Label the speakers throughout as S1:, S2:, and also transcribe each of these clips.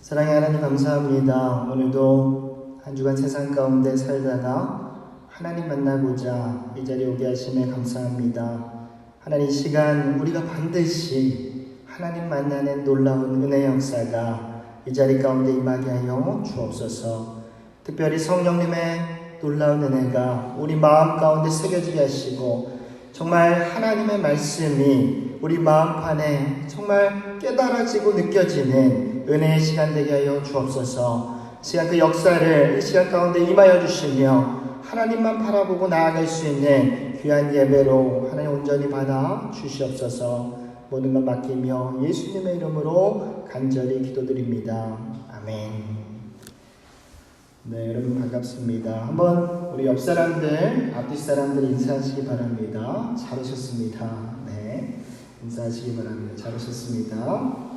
S1: 사랑의 하나님 감사합니다. 오늘도 한 주간 세상 가운데 살다가 하나님 만나고자 이 자리에 오게 하심에 감사합니다. 하나님, 이 시간 우리가 반드시 하나님 만나는 놀라운 은혜의 역사가 이 자리 가운데 임하게 하여 주옵소서. 특별히 성령님의 놀라운 은혜가 우리 마음 가운데 새겨지게 하시고, 정말 하나님의 말씀이 우리 마음판에 정말 깨달아지고 느껴지는 은혜의 시간 되게 하여 주옵소서. 시간 그 역사를 이 시간 가운데 임하여 주시며 하나님만 바라보고 나아갈 수 있는 귀한 예배로 하나님 온전히 받아 주시옵소서. 모든 것 맡기며 예수님의 이름으로 간절히 기도드립니다. 아멘. 네, 여러분 반갑습니다. 한번 우리 옆 사람들, 앞뒤 사람들 인사하시기 바랍니다. 잘 오셨습니다. 네, 인사하시기 바랍니다. 잘 오셨습니다.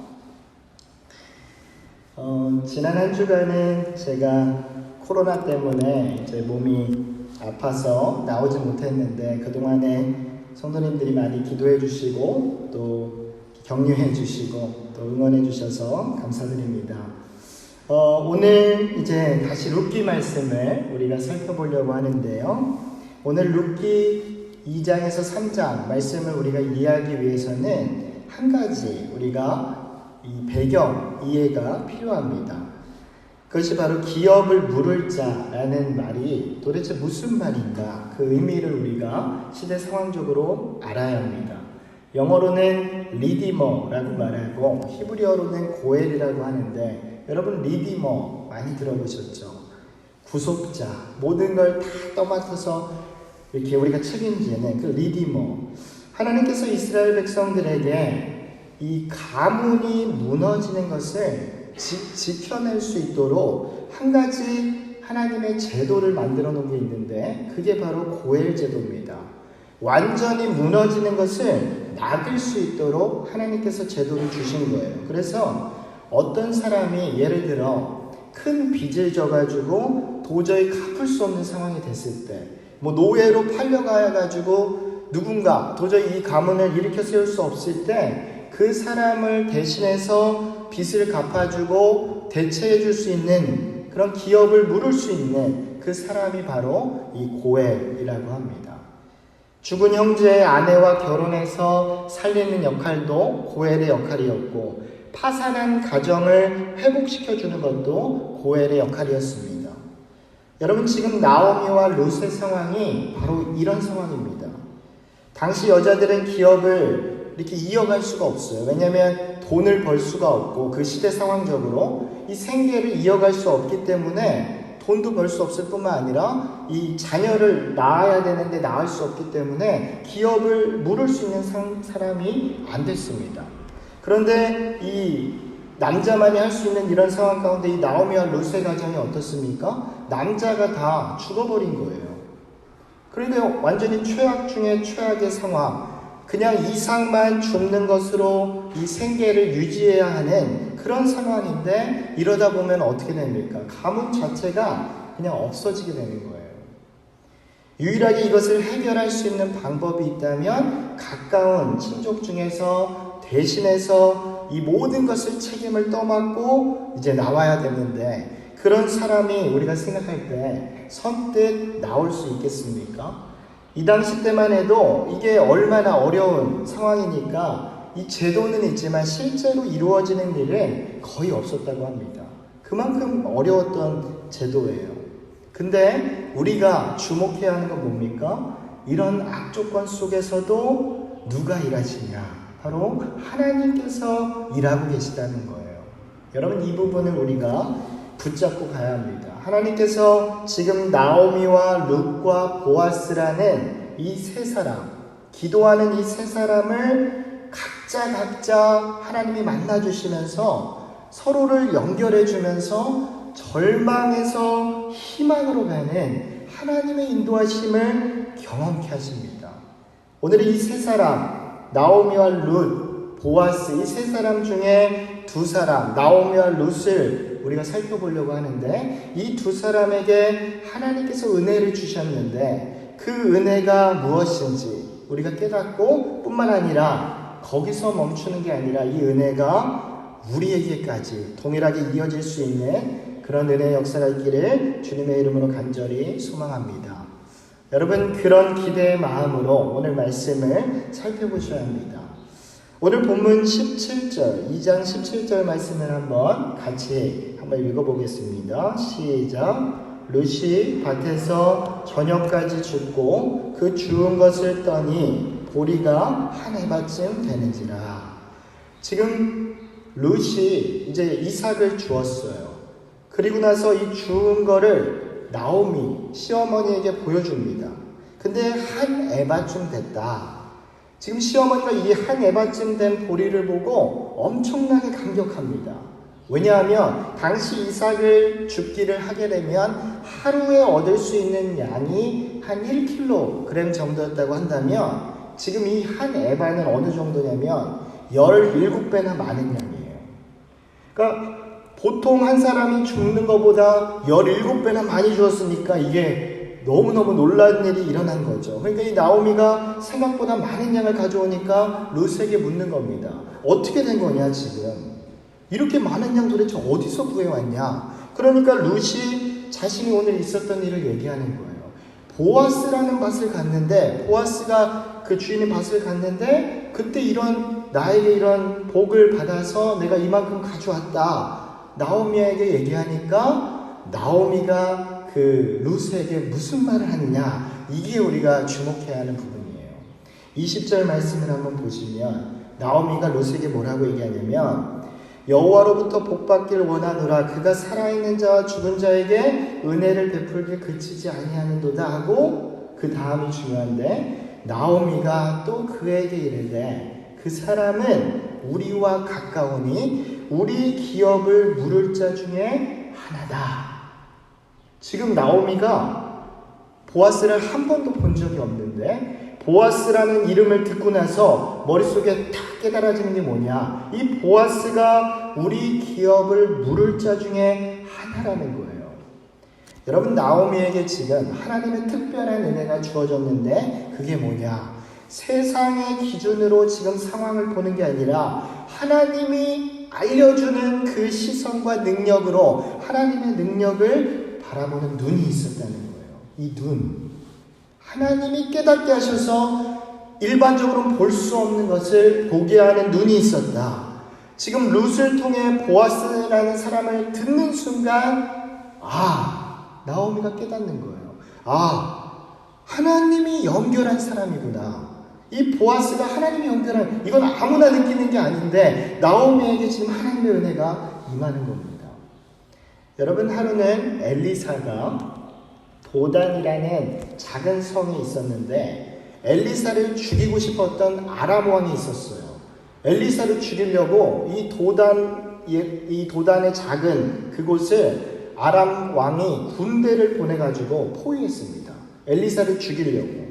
S1: 지난 한 주간은 제가 코로나 때문에 제 몸이 아파서 나오지 못했는데, 그동안에 성도님들이 많이 기도해 주시고 또 격려해 주시고 또 응원해 주셔서 감사드립니다. 오늘 이제 다시 룻기 말씀을 우리가 살펴보려고 하는데요. 오늘 룻기 2장에서 3장 말씀을 우리가 이해하기 위해서는 한 가지 우리가 이 배경 이해가 필요합니다. 그것이 바로 기업을 물을 자라는 말이 도대체 무슨 말인가, 그 의미를 우리가 시대 상황적으로 알아야 합니다. 영어로는 리디머라고 말하고 히브리어로는 고엘이라고 하는데, 여러분 리디머 많이 들어보셨죠? 구속자, 모든 걸 다 떠맡아서 이렇게 우리가 책임지는 그 리디머. 하나님께서 이스라엘 백성들에게 이 가문이 무너지는 것을 지켜낼 수 있도록 한 가지 하나님의 제도를 만들어 놓은 게 있는데, 그게 바로 고엘 제도입니다. 완전히 무너지는 것을 막을 수 있도록 하나님께서 제도를 주신 거예요. 그래서 어떤 사람이 예를 들어 큰 빚을 져가지고 도저히 갚을 수 없는 상황이 됐을 때, 뭐 노예로 팔려가가지고 누군가 도저히 이 가문을 일으켜 세울 수 없을 때, 그 사람을 대신해서 빚을 갚아주고 대체해 줄 수 있는 그런 기업을 물을 수 있는 그 사람이 바로 이 고엘이라고 합니다. 죽은 형제의 아내와 결혼해서 살리는 역할도 고엘의 역할이었고, 파산한 가정을 회복시켜주는 것도 고엘의 역할이었습니다. 여러분, 지금 나오미와 룻의 상황이 바로 이런 상황입니다. 당시 여자들은 기업을 이렇게 이어갈 수가 없어요. 왜냐하면 돈을 벌 수가 없고, 그 시대 상황적으로 이 생계를 이어갈 수 없기 때문에 돈도 벌 수 없을 뿐만 아니라 이 자녀를 낳아야 되는데 낳을 수 없기 때문에 기업을 물을 수 있는 사람이 안 됐습니다. 그런데 이 남자만이 할 수 있는 이런 상황 가운데 이 나오미와 룻의 가정이 어떻습니까? 남자가 다 죽어버린 거예요. 그러니까 완전히 최악 중에 최악의 상황, 그냥 이상만 죽는 것으로 이 생계를 유지해야 하는 그런 상황인데, 이러다 보면 어떻게 됩니까? 가문 자체가 그냥 없어지게 되는 거예요. 유일하게 이것을 해결할 수 있는 방법이 있다면 가까운 친족 중에서 대신해서 이 모든 것을 책임을 떠맡고 이제 나와야 되는데, 그런 사람이 우리가 생각할 때 선뜻 나올 수 있겠습니까? 이 당시 때만 해도 이게 얼마나 어려운 상황이니까 이 제도는 있지만 실제로 이루어지는 일은 거의 없었다고 합니다. 그만큼 어려웠던 제도예요. 근데 우리가 주목해야 하는 건 뭡니까? 이런 악조건 속에서도 누가 일하시냐? 바로 하나님께서 일하고 계시다는 거예요. 여러분, 이 부분을 우리가 붙잡고 가야 합니다. 하나님께서 지금 나오미와 룻과 보아스라는 이 세 사람, 기도하는 이 세 사람을 각자 하나님이 만나주시면서 서로를 연결해주면서 절망에서 희망으로 가는 하나님의 인도하심을 경험케 하십니다. 오늘 이 세 사람, 나오미와 룻, 보아스, 이 세 사람 중에 두 사람, 나오미와 룻을 우리가 살펴보려고 하는데, 이 두 사람에게 하나님께서 은혜를 주셨는데, 그 은혜가 무엇인지 우리가 깨닫고, 뿐만 아니라 거기서 멈추는 게 아니라 이 은혜가 우리에게까지 동일하게 이어질 수 있는 그런 은혜의 역사가 있기를 주님의 이름으로 간절히 소망합니다. 여러분, 그런 기대의 마음으로 오늘 말씀을 살펴보셔야 합니다. 오늘 본문 17절, 2장 17절 말씀을 같이 읽어보겠습니다. 시작. 룻이 밭에서 저녁까지 죽고 그 주운 것을 떠니 보리가 한 해바쯤 되는지라. 지금 룻이 이제 이삭을 주었어요. 그리고 나서 이 주운 거를 나오미 시어머니에게 보여줍니다. 근데 한 에바쯤 됐다. 지금 시어머니가 이 한 에바쯤 된 보리를 보고 엄청나게 감격합니다. 왜냐하면 당시 이삭을 줍기를 하게 되면 하루에 얻을 수 있는 양이 한 1kg 정도였다고 한다면 지금 이 한 에바는 어느 정도냐면 17배나 많은 양이에요. 그러니까 보통 한 사람이 죽는 것보다 17배나 많이 주었으니까 이게 너무너무 놀라운 일이 일어난 거죠. 그러니까 이 나오미가 생각보다 많은 양을 가져오니까 룻에게 묻는 겁니다. 어떻게 된 거냐 지금? 이렇게 많은 양 도대체 어디서 구해왔냐? 그러니까 룻이 자신이 오늘 있었던 일을 얘기하는 거예요. 보아스라는 밭을 갔는데, 보아스가 그 주인의 밭을 갔는데 그때 나에게 이런 복을 받아서 내가 이만큼 가져왔다. 나오미에게 얘기하니까 나오미가 그 룻에게 무슨 말을 하느냐, 이게 우리가 주목해야 하는 부분이에요. 20절 말씀을 한번 보시면 나오미가 룻에게 뭐라고 얘기하냐면 여호와로부터 복받기를 원하노라. 그가 살아있는 자와 죽은 자에게 은혜를 베풀게 그치지 아니하는도다 하고, 그 다음이 중요한데 나오미가 또 그에게 이르되 그 사람은 우리와 가까우니 우리 기업을 물을 자 중에 하나다. 지금 나오미가 보아스를 한 번도 본 적이 없는데 보아스라는 이름을 듣고 나서 머릿속에 탁 깨달아지는 게 뭐냐, 이 보아스가 우리 기업을 물을 자 중에 하나라는 거예요. 여러분, 나오미에게 지금 하나님의 특별한 은혜가 주어졌는데 그게 뭐냐, 세상의 기준으로 지금 상황을 보는 게 아니라 하나님이 알려주는 그 시선과 능력으로 하나님의 능력을 바라보는 눈이 있었다는 거예요. 이 눈, 하나님이 깨닫게 하셔서 일반적으로는 볼 수 없는 것을 보게 하는 눈이 있었다. 지금 룻을 통해 보아스라는 사람을 듣는 순간 나오미가 깨닫는 거예요. 하나님이 연결한 사람이구나. 이 보아스가 하나님이 연결한, 이건 아무나 느끼는 게 아닌데 나오미에게 지금 하나님의 은혜가 임하는 겁니다. 여러분, 하루는 엘리사가 도단이라는 작은 성에 있었는데 엘리사를 죽이고 싶었던 아람 왕이 있었어요. 엘리사를 죽이려고 이 도단의 작은 그곳을 아람 왕이 군대를 보내가지고 포위했습니다. 엘리사를 죽이려고.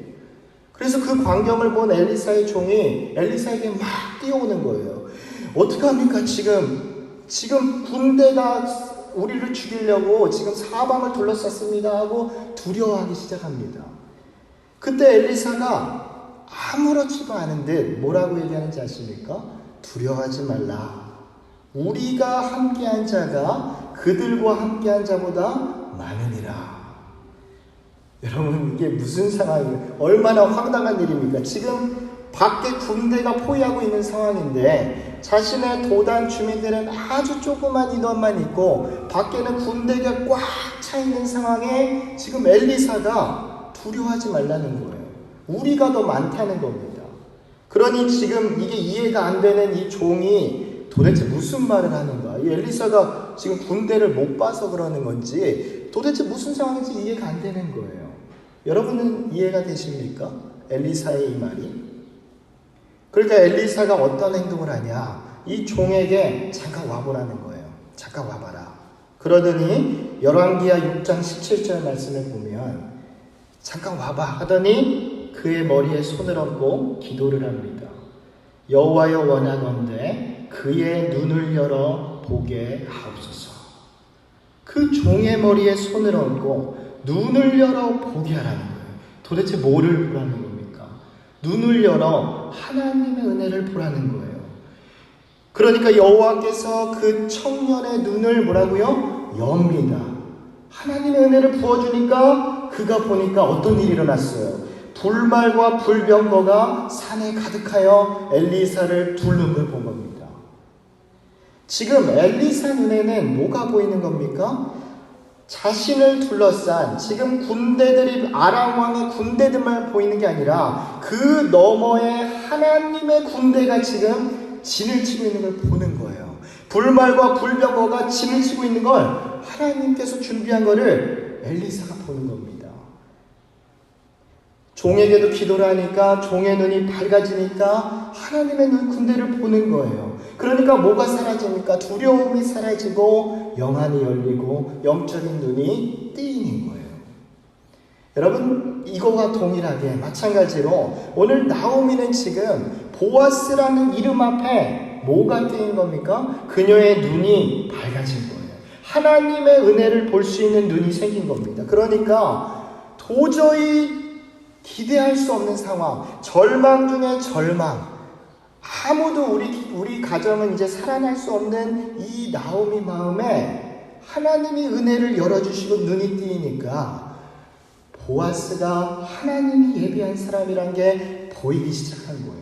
S1: 그래서 그 광경을 본 엘리사의 종이 엘리사에게 막 뛰어오는 거예요. 어떡합니까? 지금 군대가 우리를 죽이려고 지금 사방을 둘러쌌습니다 하고 두려워하기 시작합니다. 그때 엘리사가 아무렇지도 않은 듯 뭐라고 얘기하는지 아십니까? 두려워하지 말라. 우리가 함께한 자가 그들과 함께한 자보다 많으니라. 여러분, 이게 무슨 상황이에요? 얼마나 황당한 일입니까? 지금 밖에 군대가 포위하고 있는 상황인데 자신의 도단 주민들은 아주 조그만 인원만 있고 밖에는 군대가 꽉 차 있는 상황에 지금 엘리사가 두려워하지 말라는 거예요. 우리가 더 많다는 겁니다. 그러니 지금 이게 이해가 안 되는 이 종이 도대체 무슨 말을 하는가? 이 엘리사가 지금 군대를 못 봐서 그러는 건지 도대체 무슨 상황인지 이해가 안 되는 거예요. 여러분은 이해가 되십니까? 엘리사의 이 말이. 그러니까 엘리사가 어떤 행동을 하냐, 이 종에게 잠깐 와보라는 거예요. 잠깐 와봐라. 그러더니 열왕기하 6장 17절 말씀을 보면 잠깐 와봐 하더니 그의 머리에 손을 얹고 기도를 합니다. 여호와여, 원하건대 그의 눈을 열어 보게 하옵소서. 그 종의 머리에 손을 얹고 눈을 열어 보게 하라는 거예요. 도대체 뭐를 보라는 겁니까? 눈을 열어 하나님의 은혜를 보라는 거예요. 그러니까 여호와께서 그 청년의 눈을 뭐라고요? 엽니다. 하나님의 은혜를 부어주니까 그가 보니까 어떤 일이 일어났어요? 불말과 불병거가 산에 가득하여 엘리사를 둘른 걸 본 겁니다. 지금 엘리사 눈에는 뭐가 보이는 겁니까? 자신을 둘러싼 지금 군대들이 아람 왕의 군대들만 보이는 게 아니라 그 너머에 하나님의 군대가 지금 진을 치고 있는 걸 보는 거예요. 불말과 불병거가 진을 치고 있는 걸 하나님께서 준비한 거를 엘리사가 보는 겁니다. 종에게도 기도를 하니까 종의 눈이 밝아지니까 하나님의 군대를 보는 거예요. 그러니까 뭐가 사라집니까? 두려움이 사라지고 영안이 열리고 영적인 눈이 뜨이는 거예요. 여러분, 이거와 동일하게 마찬가지로 오늘 나오미는 지금 보아스라는 이름 앞에 뭐가 뜨인 겁니까? 그녀의 눈이 밝아진 거예요. 하나님의 은혜를 볼 수 있는 눈이 생긴 겁니다. 그러니까 도저히 기대할 수 없는 상황, 절망 중에 절망, 아무도 우리 가정은 이제 살아날 수 없는 이 나오미 마음에 하나님이 은혜를 열어주시고 눈이 뜨이니까 보아스가 하나님이 예비한 사람이란 게 보이기 시작한 거예요.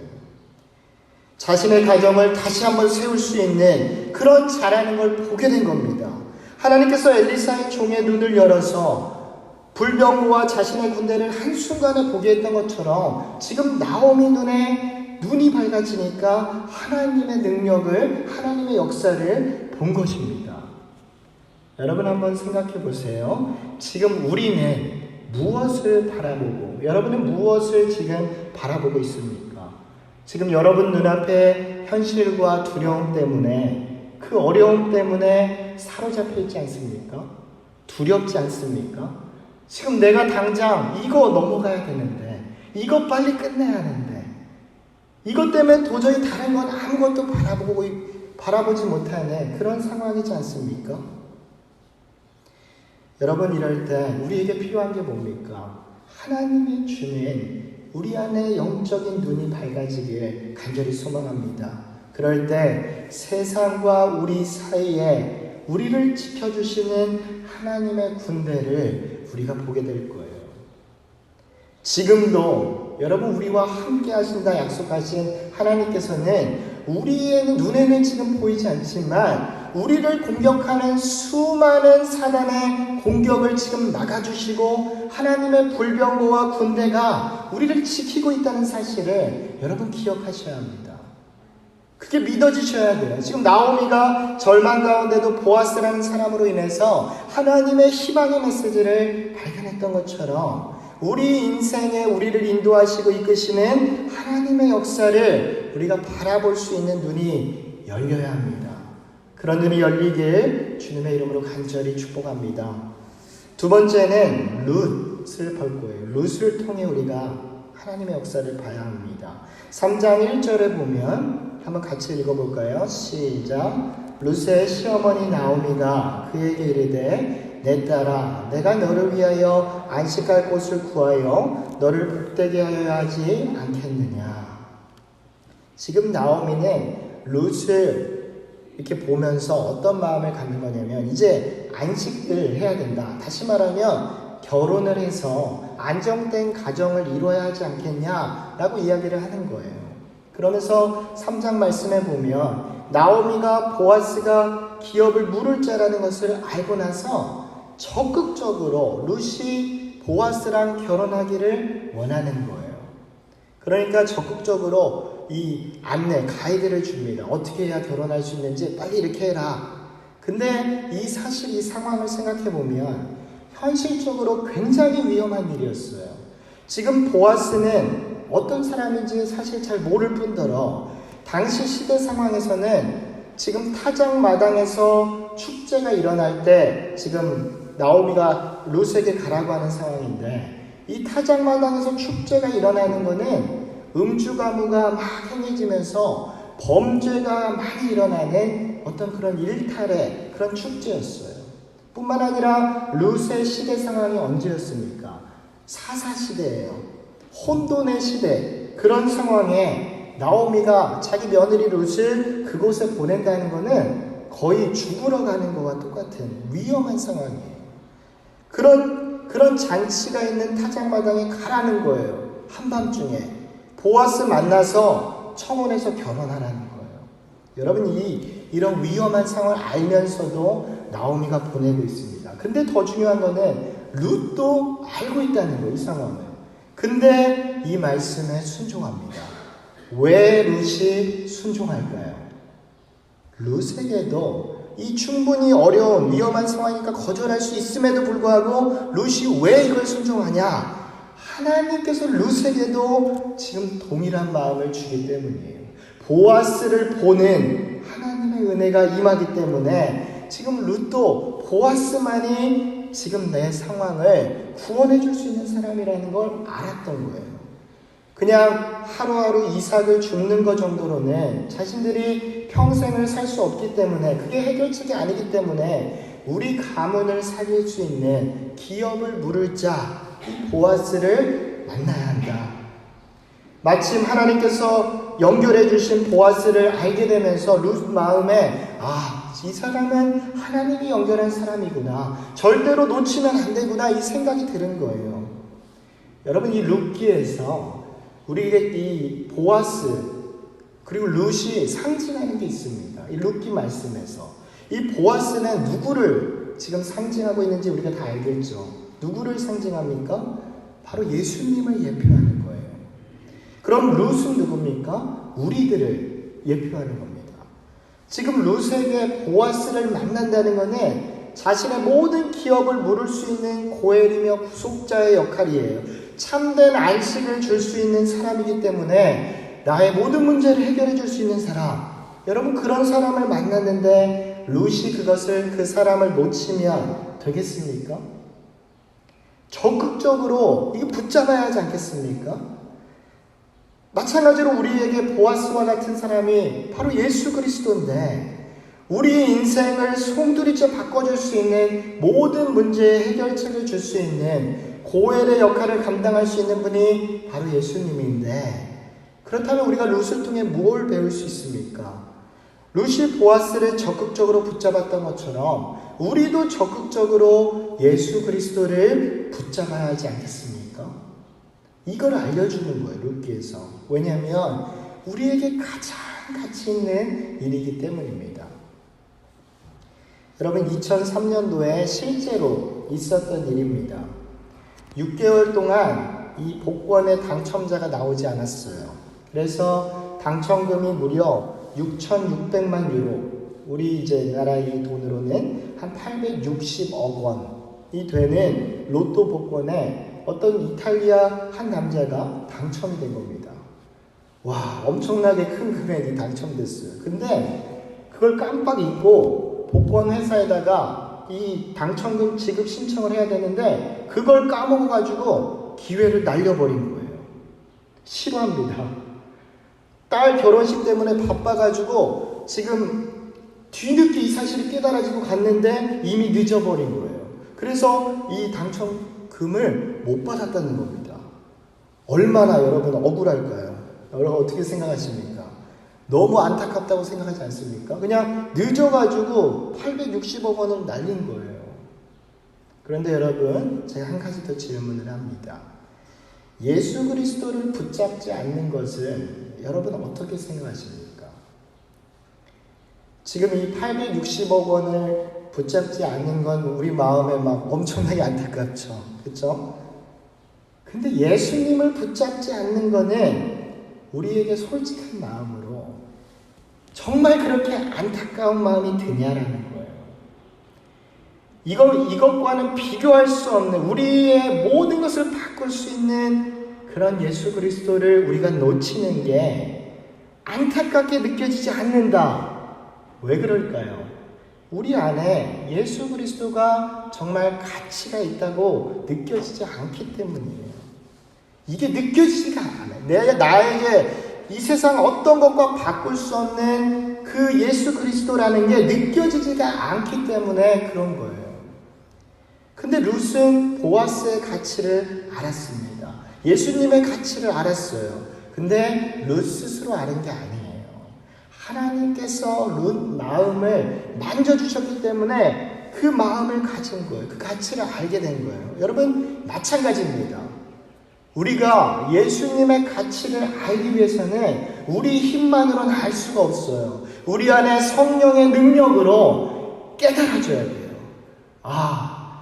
S1: 자신의 가정을 다시 한번 세울 수 있는 그런 잘하는 걸 보게 된 겁니다. 하나님께서 엘리사의 종의 눈을 열어서 불병거와 자신의 군대를 한순간에 보게 했던 것처럼 지금 나오미 눈에 눈이 밝아지니까 하나님의 능력을, 하나님의 역사를 본 것입니다. 여러분 한번 생각해 보세요. 지금 우리는 무엇을 바라보고, 여러분은 무엇을 지금 바라보고 있습니까? 지금 여러분 눈앞에 현실과 두려움 때문에, 그 어려움 때문에 사로잡혀 있지 않습니까? 두렵지 않습니까? 지금 내가 당장 이거 넘어가야 되는데, 이거 빨리 끝내야 하는데, 이것 때문에 도저히 다른 건 아무것도 바라보지 못하는 그런 상황이지 않습니까? 여러분, 이럴 때 우리에게 필요한 게 뭡니까? 하나님이 주는 우리 안에 영적인 눈이 밝아지길 간절히 소망합니다. 그럴 때 세상과 우리 사이에 우리를 지켜주시는 하나님의 군대를 우리가 보게 될 거예요. 지금도 여러분 우리와 함께 하신다 약속하신 하나님께서는 우리의 눈에는 지금 보이지 않지만 우리를 공격하는 수많은 사단의 공격을 지금 막아주시고 하나님의 불병거와 군대가 우리를 지키고 있다는 사실을 여러분 기억하셔야 합니다. 그게 믿어지셔야 돼요. 지금 나오미가 절망 가운데도 보아스라는 사람으로 인해서 하나님의 희망의 메시지를 발견했던 것처럼 우리 인생에 우리를 인도하시고 이끄시는 하나님의 역사를 우리가 바라볼 수 있는 눈이 열려야 합니다. 그런 눈이 열리길 주님의 이름으로 간절히 축복합니다. 두 번째는 룻을 볼 거예요. 룻을 통해 우리가 하나님의 역사를 봐야 합니다. 3장 1절에 보면 한번 같이 읽어볼까요? 시작. 룻의 시어머니 나오미가 그에게 이르되 내 딸아, 내가 너를 위하여 안식할 곳을 구하여 너를 복되게 하여야 하지 않겠느냐. 지금 나오미는 룻을 이렇게 보면서 어떤 마음을 갖는 거냐면 이제 안식을 해야 된다. 다시 말하면 결혼을 해서 안정된 가정을 이루어야 하지 않겠냐라고 이야기를 하는 거예요. 그러면서 3장 말씀에 보면 나오미가 보아스가 기업을 물을 자라는 것을 알고 나서 적극적으로 룻이 보아스랑 결혼하기를 원하는 거예요. 그러니까 적극적으로 이 안내, 가이드를 줍니다. 어떻게 해야 결혼할 수 있는지 빨리 이렇게 해라. 근데 이 사실, 이 상황을 생각해보면 현실적으로 굉장히 위험한 일이었어요. 지금 보아스는 어떤 사람인지 사실 잘 모를 뿐더러 당시 시대 상황에서는 지금 타작 마당에서 축제가 일어날 때 지금 나오미가 룻에게 가라고 하는 상황인데 이 타작 마당에서 축제가 일어나는 거는 음주가무가 막 행해지면서 범죄가 많이 일어나는 어떤 그런 일탈의 그런 축제였어요. 뿐만 아니라 룻의 시대 상황이 언제였습니까? 사사시대예요. 혼돈의 시대. 그런 상황에 나오미가 자기 며느리 룻을 그곳에 보낸다는 것은 거의 죽으러 가는 것과 똑같은 위험한 상황이에요. 그런 잔치가 있는 타작마당에 가라는 거예요. 한밤중에 보아스 만나서 청혼해서 결혼하라는 거예요. 여러분, 이런 위험한 상황을 알면서도 나오미가 보내고 있습니다. 근데 더 중요한 거는 룻도 알고 있다는 거예요, 이 상황을. 근데 이 말씀에 순종합니다. 왜 룻이 순종할까요? 룻에게도 이 충분히 어려운 위험한 상황이니까 거절할 수 있음에도 불구하고 룻이 왜 이걸 순종하냐? 하나님께서 룻에게도 지금 동일한 마음을 주기 때문이에요. 보아스를 보는 하나님의 은혜가 임하기 때문에 지금 룻도 보아스만이 지금 내 상황을 구원해 줄 수 있는 사람이라는 걸 알았던 거예요. 그냥 하루하루 이삭을 줍는 것 정도로는 자신들이 평생을 살 수 없기 때문에, 그게 해결책이 아니기 때문에 우리 가문을 살릴 수 있는 기업을 물을 자, 이 보아스를 만나야 한다. 마침 하나님께서 연결해 주신 보아스를 알게 되면서 룻 마음에 이 사람은 하나님이 연결한 사람이구나, 절대로 놓치면 안 되구나, 이 생각이 드는 거예요. 여러분, 이 룻기에서 우리에게 이 보아스 그리고 룻이 상징하는 게 있습니다. 이 룻기 말씀에서 이 보아스는 누구를 지금 상징하고 있는지 우리가 다 알겠죠. 누구를 상징합니까? 바로 예수님을 예표하는 거예요. 그럼 룻은 누굽니까? 우리들을 예표하는 겁니다. 지금 룻에게 보아스를 만난다는 것은 자신의 모든 기업을 물을 수 있는 고엘이며 구속자의 역할이에요. 참된 안식을 줄 수 있는 사람이기 때문에 나의 모든 문제를 해결해 줄 수 있는 사람. 여러분, 그런 사람을 만났는데 룻이 그 사람을 놓치면 되겠습니까? 적극적으로 이거 붙잡아야 하지 않겠습니까? 마찬가지로 우리에게 보아스와 같은 사람이 바로 예수 그리스도인데, 우리의 인생을 송두리째 바꿔줄 수 있는 모든 문제의 해결책을 줄 수 있는 고엘의 역할을 감당할 수 있는 분이 바로 예수님인데, 그렇다면 우리가 룻을 통해 무엇을 배울 수 있습니까? 룻이 보아스를 적극적으로 붙잡았던 것처럼 우리도 적극적으로 예수 그리스도를 붙잡아야 하지 않겠습니까? 이걸 알려주는 거예요, 룻기에서. 왜냐하면 우리에게 가장 가치 있는 일이기 때문입니다. 여러분, 2003년도에 실제로 있었던 일입니다. 6개월 동안 이 복권의 당첨자가 나오지 않았어요. 그래서 당첨금이 무려 6,600만 유로, 우리 이제 나라의 돈으로는 한 860억 원이 되는 로또 복권에 어떤 이탈리아 한 남자가 당첨이 된 겁니다. 와, 엄청나게 큰 금액이 당첨됐어요. 근데 그걸 깜빡 잊고 복권 회사에다가 이 당첨금 지급 신청을 해야 되는데 그걸 까먹어가지고 기회를 날려버린 거예요. 싫어합니다. 딸 결혼식 때문에 바빠가지고 지금 뒤늦게 이 사실을 깨달아지고 갔는데 이미 늦어버린 거예요. 그래서 이 당첨금을 못 받았다는 겁니다. 얼마나 여러분 억울할까요? 여러분 어떻게 생각하십니까? 너무 안타깝다고 생각하지 않습니까? 그냥 늦어가지고 860억 원을 날린 거예요. 그런데 여러분, 제가 한 가지 더 질문을 합니다. 예수 그리스도를 붙잡지 않는 것은 여러분 어떻게 생각하십니까? 지금 이 860억 원을 붙잡지 않는 건 우리 마음에 막 엄청나게 안타깝죠. 그렇죠? 근데 예수님을 붙잡지 않는 거는 우리에게 솔직한 마음으로 정말 그렇게 안타까운 마음이 드냐라는 거예요. 이것과는 비교할 수 없는, 우리의 모든 것을 바꿀 수 있는 그런 예수 그리스도를 우리가 놓치는 게 안타깝게 느껴지지 않는다. 왜 그럴까요? 우리 안에 예수 그리스도가 정말 가치가 있다고 느껴지지 않기 때문이에요. 이게 느껴지지가 않아요. 나에게 이 세상 어떤 것과 바꿀 수 없는 그 예수 그리스도라는 게 느껴지지가 않기 때문에 그런 거예요. 근데 룻은 보아스의 가치를 알았습니다. 예수님의 가치를 알았어요. 근데 룻 스스로 아는 게 아니에요. 하나님께서 룻 마음을 만져주셨기 때문에 그 마음을 가진 거예요. 그 가치를 알게 된 거예요. 여러분, 마찬가지입니다. 우리가 예수님의 가치를 알기 위해서는 우리 힘만으로는 알 수가 없어요. 우리 안에 성령의 능력으로 깨달아줘야 돼요.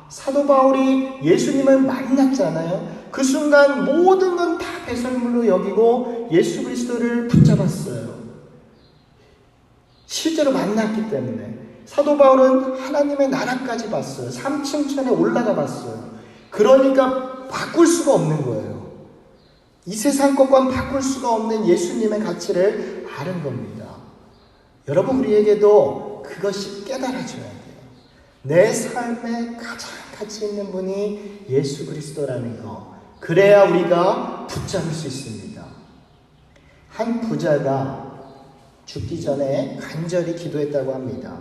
S1: 사도 바울이 예수님을 만났잖아요. 그 순간 모든 건 다 배설물로 여기고 예수 그리스도를 붙잡았어요. 실제로 만났기 때문에. 사도 바울은 하나님의 나라까지 봤어요. 3층 천에 올라가 봤어요. 그러니까 바꿀 수가 없는 거예요. 이 세상 것과는 바꿀 수가 없는 예수님의 가치를 아는 겁니다. 여러분, 우리에게도 그것이 깨달아져야 돼요. 내 삶에 가장 가치 있는 분이 예수 그리스도라는 거. 그래야 우리가 붙잡을 수 있습니다. 한 부자가 죽기 전에 간절히 기도했다고 합니다.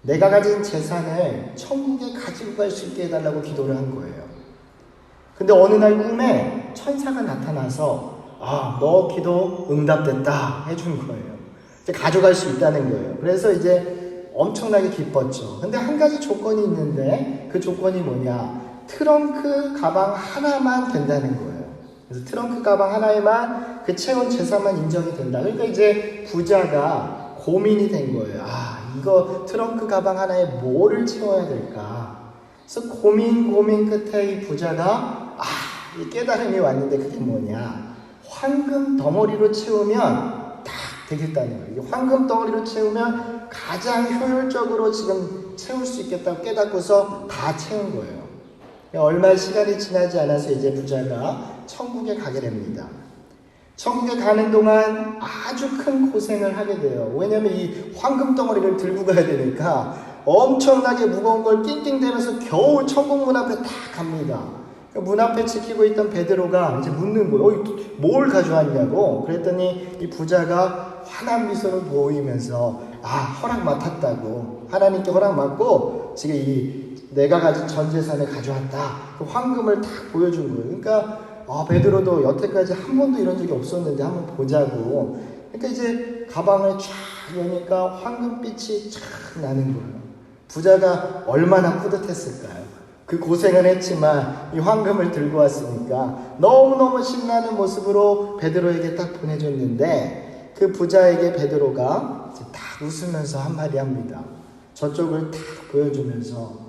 S1: 내가 가진 재산을 천국에 가지고 갈 수 있게 해달라고 기도를 한 거예요. 근데 어느 날 꿈에 천사가 나타나서 너 기도 응답됐다 해준 거예요. 이제 가져갈 수 있다는 거예요. 그래서 이제 엄청나게 기뻤죠. 근데 한 가지 조건이 있는데 그 조건이 뭐냐? 트렁크 가방 하나만 된다는 거예요. 그래서 트렁크 가방 하나에만 그 채운 재산만 인정이 된다. 그러니까 이제 부자가 고민이 된 거예요. 이거 트렁크 가방 하나에 뭐를 채워야 될까? 그래서 고민 끝에 이 부자가 이 깨달음이 왔는데 그게 뭐냐? 황금 덩어리로 채우면 다 되겠다는 거예요. 이 황금 덩어리로 채우면 가장 효율적으로 지금 채울 수 있겠다고 깨닫고서 다 채운 거예요. 얼마 시간이 지나지 않아서 이제 부자가 천국에 가게 됩니다. 천국에 가는 동안 아주 큰 고생을 하게 돼요. 왜냐하면 이 황금 덩어리를 들고 가야 되니까 엄청나게 무거운 걸 낑낑대면서 겨우 천국 문 앞에 딱 갑니다. 문 앞에 지키고 있던 베드로가 이제 묻는 거예요. 뭘 가져왔냐고. 그랬더니 이 부자가 환한 미소를 보이면서 허락 맡았다고. 하나님께 허락 맡고 지금 내가 가진 전 재산을 가져왔다. 그 황금을 딱 보여준 거예요. 그러니까 베드로도 여태까지 한 번도 이런 적이 없었는데 한번 보자고. 그러니까 이제 가방을 쫙 여니까 황금빛이 쫙 나는 거예요. 부자가 얼마나 뿌듯했을까요? 그 고생을 했지만 이 황금을 들고 왔으니까 너무너무 신나는 모습으로 베드로에게 딱 보내줬는데 그 부자에게 베드로가 딱 웃으면서 한마디 합니다. 저쪽을 딱 보여주면서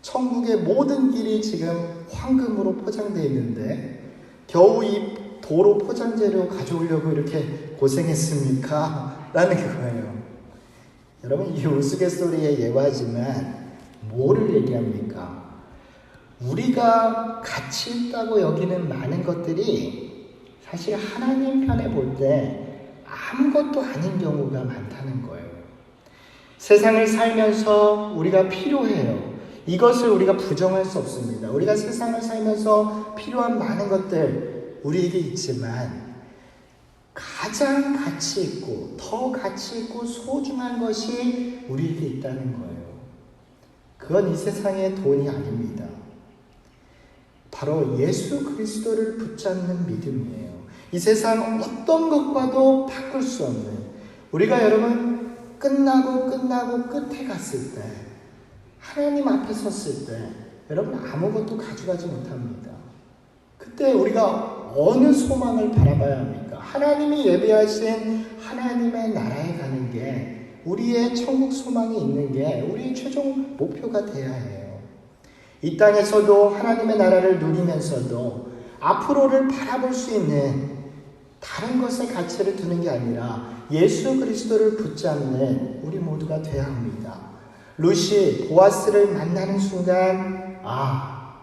S1: 천국의 모든 길이 지금 황금으로 포장되어 있는데 겨우 이 도로 포장재료 가져오려고 이렇게 고생했습니까? 라는 거예요. 여러분, 이 우스갯소리의 예화지만 뭐를 얘기합니까? 우리가 가치 있다고 여기는 많은 것들이 사실 하나님 편에 볼 때 아무것도 아닌 경우가 많다는 거예요. 세상을 살면서 우리가 필요해요. 이것을 우리가 부정할 수 없습니다. 우리가 세상을 살면서 필요한 많은 것들 우리에게 있지만 가장 가치 있고 더 가치 있고 소중한 것이 우리에게 있다는 거예요. 그건 이 세상의 돈이 아닙니다. 바로 예수 그리스도를 붙잡는 믿음이에요. 이 세상 어떤 것과도 바꿀 수 없는, 우리가 여러분 끝나고 끝에 갔을 때, 하나님 앞에 섰을 때 여러분 아무것도 가져가지 못합니다. 그때 우리가 어느 소망을 바라봐야 합니까? 하나님이 예비하신 하나님의 나라에 가는 게, 우리의 천국 소망이 있는 게 우리의 최종 목표가 되어야 해요. 이 땅에서도 하나님의 나라를 누리면서도 앞으로를 바라볼 수 있는 다른 것에 가치를 두는 게 아니라 예수 그리스도를 붙잡는 우리 모두가 되어야 합니다. 룻이 보아스를 만나는 순간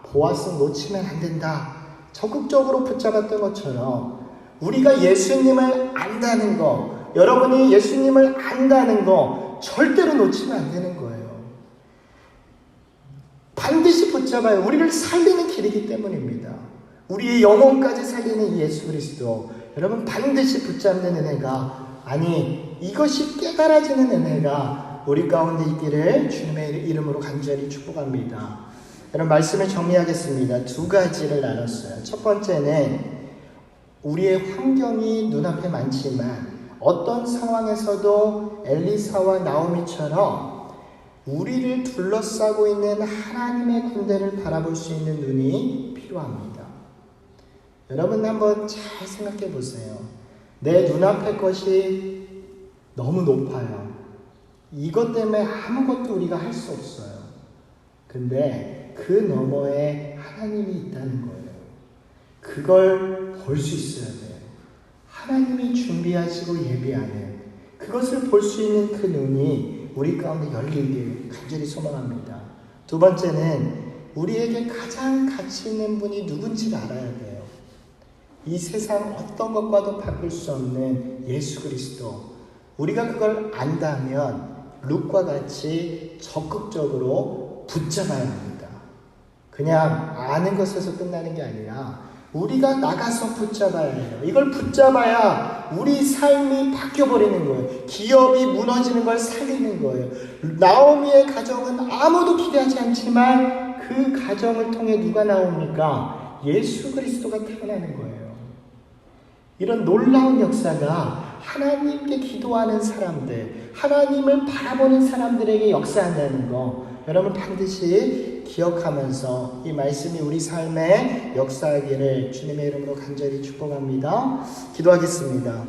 S1: 보아스 놓치면 안 된다, 적극적으로 붙잡았던 것처럼 우리가 예수님을 안다는 거, 여러분이 예수님을 안다는 거 절대로 놓치면 안 되는 거예요. 반드시 붙잡아요. 우리를 살리는 길이기 때문입니다. 우리의 영혼까지 살리는 이 예수 그리스도, 여러분 반드시 붙잡는 은혜가, 아니 이것이 깨달아지는 은혜가 우리 가운데 있기를 주님의 이름으로 간절히 축복합니다. 여러분 말씀을 정리하겠습니다. 두 가지를 나눴어요. 첫 번째는 우리의 환경이 눈앞에 많지만 어떤 상황에서도 엘리사와 나오미처럼 우리를 둘러싸고 있는 하나님의 군대를 바라볼 수 있는 눈이 필요합니다. 여러분 한번 잘 생각해 보세요. 내 눈앞의 것이 너무 높아요. 이것 때문에 아무것도 우리가 할 수 없어요. 근데 그 너머에 하나님이 있다는 거예요. 그걸 볼 수 있어야 돼요. 하나님이 준비하시고 예비하는 그것을 볼 수 있는 그 눈이 우리 가운데 열리길 간절히 소망합니다. 두 번째는 우리에게 가장 가치 있는 분이 누군지를 알아야 돼요. 이 세상 어떤 것과도 바꿀 수 없는 예수 그리스도. 우리가 그걸 안다면 룻과 같이 적극적으로 붙잡아야 합니다. 그냥 아는 것에서 끝나는 게 아니라 우리가 나가서 붙잡아야 해요. 이걸 붙잡아야 우리 삶이 바뀌어버리는 거예요. 기업이 무너지는 걸 살리는 거예요. 나오미의 가정은 아무도 기대하지 않지만 그 가정을 통해 누가 나옵니까? 예수 그리스도가 태어나는 거예요. 이런 놀라운 역사가 하나님께 기도하는 사람들, 하나님을 바라보는 사람들에게 역사한다는 거 여러분 반드시 기억하면서 이 말씀이 우리 삶에 역사하기를 주님의 이름으로 간절히 축복합니다. 기도하겠습니다.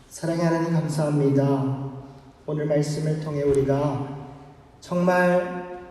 S1: 사랑의 하나님 감사합니다. 오늘 말씀을 통해 우리가 정말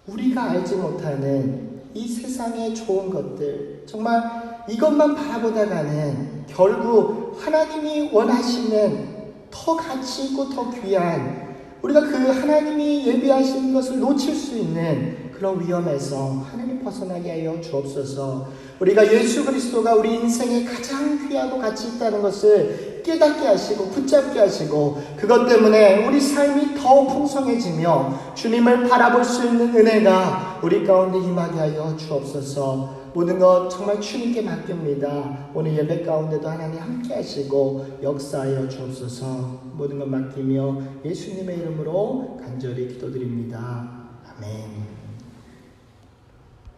S1: 우리가 알지 못하는 이 세상의 좋은 것들, 정말 이것만 바라보다가는 결국 하나님이 원하시는 더 가치 있고 더 귀한 우리가 그 하나님이 예비하신 것을 놓칠 수 있는 그런 위험에서 하나님 벗어나게 하여 주옵소서. 우리가 예수 그리스도가 우리 인생에 가장 귀하고 가치 있다는 것을 깨닫게 하시고 붙잡게 하시고 그것 때문에 우리 삶이 더 풍성해지며 주님을 바라볼 수 있는 은혜가 우리 가운데 임하게 하여 주옵소서. 모든 것 정말 주님께 맡깁니다. 오늘 예배 가운데도 하나님 함께 하시고 역사하여 주옵소서. 모든 것 맡기며 예수님의 이름으로 간절히 기도드립니다. 아멘.